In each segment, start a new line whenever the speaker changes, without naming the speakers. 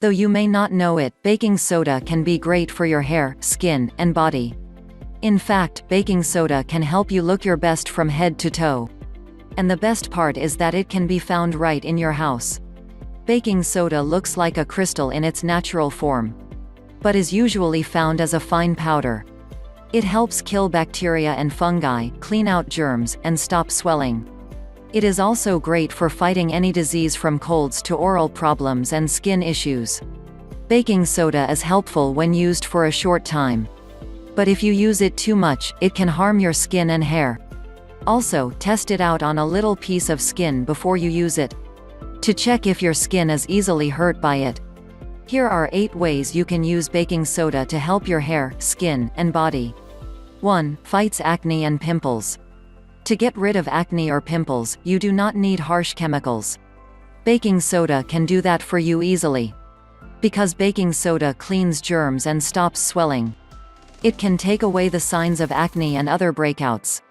Though you may not know it, baking soda can be great for your hair, skin, and body. In fact, baking soda can help you look your best from head to toe. And the best part is that it can be found right in your house. Baking soda looks like a crystal in its natural form, but is usually found as a fine powder. It helps kill bacteria and fungi, clean out germs, and stop swelling. It is also great for fighting any disease from colds to oral problems and skin issues. Baking soda is helpful when used for a short time. But if you use it too much, it can harm your skin and hair. Also, test it out on a little piece of skin before you use it, to check if your skin is easily hurt by it. Here are 8 ways you can use baking soda to help your hair, skin, and body. 1. Fights acne and pimples. To get rid of acne or pimples, you do not need harsh chemicals. Baking soda can do that for you easily. Because baking soda cleans germs and stops swelling. It can take away the signs of acne and other breakouts,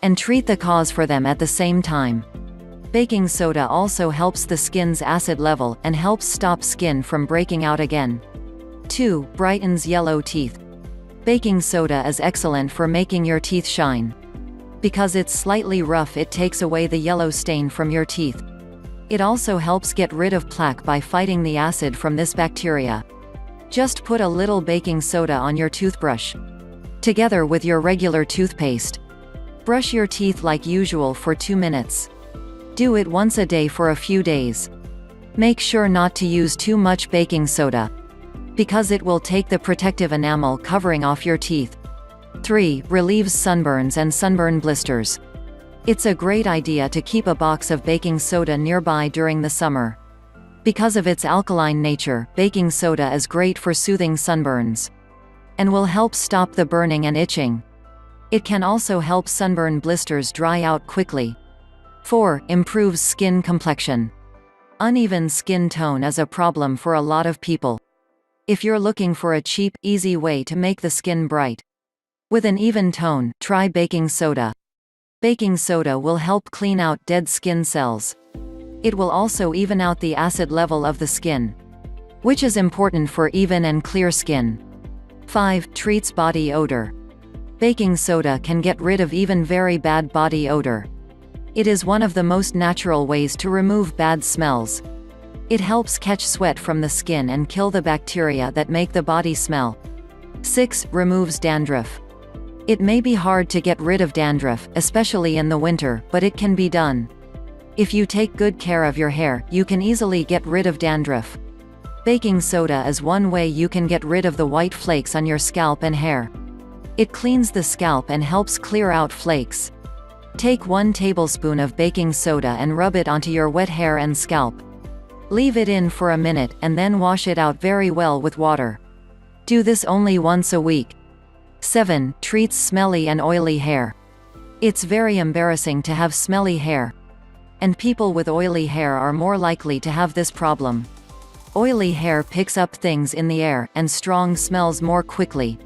and treat the cause for them at the same time. Baking soda also helps the skin's acid level, and helps stop skin from breaking out again. 2. Brightens yellow teeth. Baking soda is excellent for making your teeth shine. Because it's slightly rough, it takes away the yellow stain from your teeth. It also helps get rid of plaque by fighting the acid from this bacteria. Just put a little baking soda on your toothbrush, together with your regular toothpaste. Brush your teeth like usual for 2 minutes. Do it once a day for a few days. Make sure not to use too much baking soda, because it will take the protective enamel covering off your teeth. 3. Relieves sunburns and sunburn blisters. It's a great idea to keep a box of baking soda nearby during the summer. Because of its alkaline nature, baking soda is great for soothing sunburns, and will help stop the burning and itching. It can also help sunburn blisters dry out quickly. 4. Improves skin complexion. Uneven skin tone is a problem for a lot of people. If you're looking for a cheap, easy way to make the skin bright with an even tone, try baking soda. Baking soda will help clean out dead skin cells. It will also even out the acid level of the skin, which is important for even and clear skin. 5. Treats body odor. Baking soda can get rid of even very bad body odor. It is one of the most natural ways to remove bad smells. It helps catch sweat from the skin and kill the bacteria that make the body smell. 6. Removes dandruff. It may be hard to get rid of dandruff, especially in the winter, but it can be done. If you take good care of your hair, you can easily get rid of dandruff. Baking soda is one way you can get rid of the white flakes on your scalp and hair. It cleans the scalp and helps clear out flakes. Take 1 tablespoon of baking soda and rub it onto your wet hair and scalp. Leave it in for a minute, and then wash it out very well with water. Do this only once a week. 7. Treats smelly and oily hair. It's very embarrassing to have smelly hair, and people with oily hair are more likely to have this problem. Oily hair picks up things in the air, and strong smells more quickly.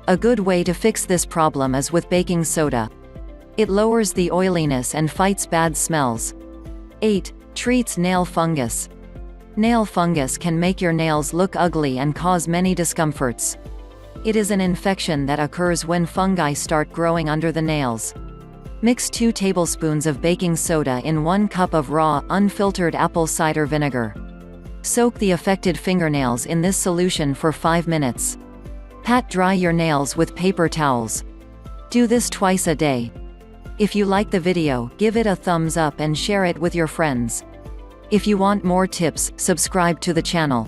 A good way to fix this problem is with baking soda. It lowers the oiliness and fights bad smells. 8. Treats nail fungus. Nail fungus can make your nails look ugly and cause many discomforts. It is an infection that occurs when fungi start growing under the nails. Mix 2 tablespoons of baking soda in 1 cup of raw, unfiltered apple cider vinegar. Soak the affected fingernails in this solution for 5 minutes. Pat dry your nails with paper towels. Do this twice a day. If you like the video, give it a thumbs up and share it with your friends. If you want more tips, subscribe to the channel.